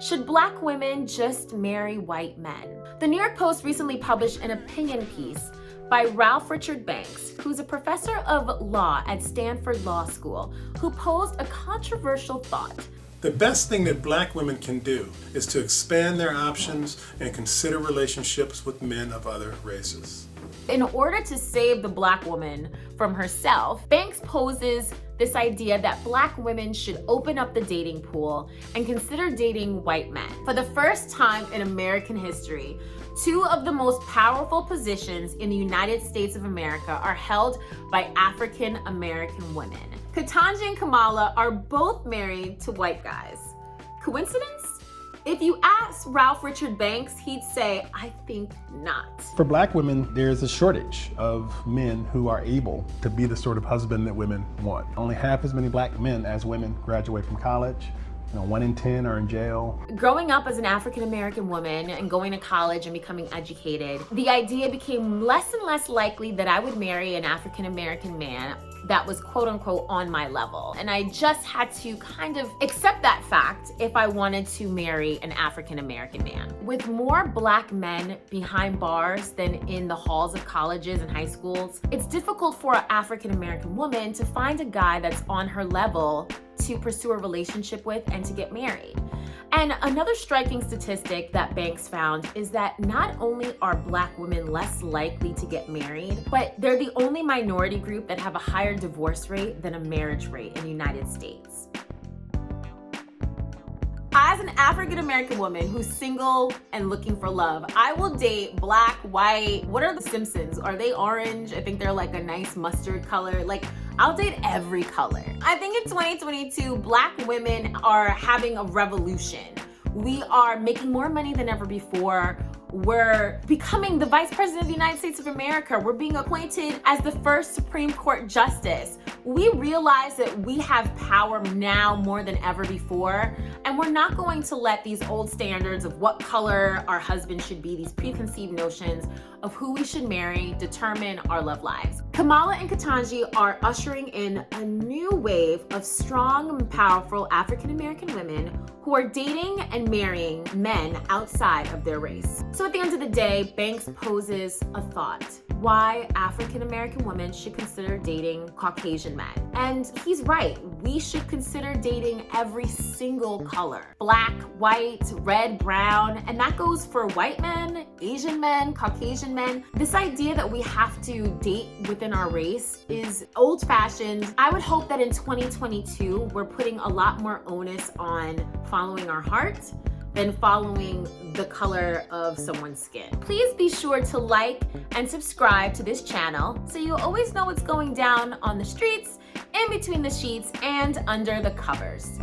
Should Black women just marry white men? The New York Post recently published an opinion piece by Ralph Richard Banks, who's a professor of law at Stanford Law School, who posed a controversial thought. The best thing that Black women can do is to expand their options and consider relationships with men of other races. In order to save the Black woman from herself, Banks poses this idea that Black women should open up the dating pool and consider dating white men. For the first time in American history, two of the most powerful positions in the United States of America are held by African American women. Ketanji and Kamala are both married to white guys. Coincidence? If you ask Ralph Richard Banks, he'd say, I think not. For Black women, there's a shortage of men who are able to be the sort of husband that women want. Only half as many Black men as women graduate from college. 1 in 10 are in jail. Growing up as an African American woman and going to college and becoming educated, the idea became less and less likely that I would marry an African American man that was quote unquote on my level. And I just had to kind of accept that fact if I wanted to marry an African American man. With more Black men behind bars than in the halls of colleges and high schools, it's difficult for an African American woman to find a guy that's on her level to pursue a relationship with and to get married. And another striking statistic that Banks found is that not only are Black women less likely to get married, but they're the only minority group that have a higher divorce rate than a marriage rate in the United States. As an African American woman who's single and looking for love, I will date Black, white. What are the Simpsons? Are they orange? I think they're like a nice mustard color. I'll date every color. I think in 2022, Black women are having a revolution. We are making more money than ever before. We're becoming the Vice President of the United States of America. We're being appointed as the first Supreme Court Justice. We realize that we have power now more than ever before, and we're not going to let these old standards of what color our husband should be, these preconceived notions of who we should marry, determine our love lives. Kamala and Ketanji are ushering in a new wave of strong and powerful African American women who are dating and marrying men outside of their race. So at the end of the day, Banks poses a thought: why African American women should consider dating Caucasian men. And he's right, we should consider dating every single color. Black, white, red, brown, and that goes for white men, Asian men, Caucasian men. This idea that we have to date within our race is old-fashioned. I would hope that in 2022, we're putting a lot more onus on following our heart than following the color of someone's skin. Please be sure to like and subscribe to this channel so you always know what's going down on the streets, in between the sheets, and under the covers.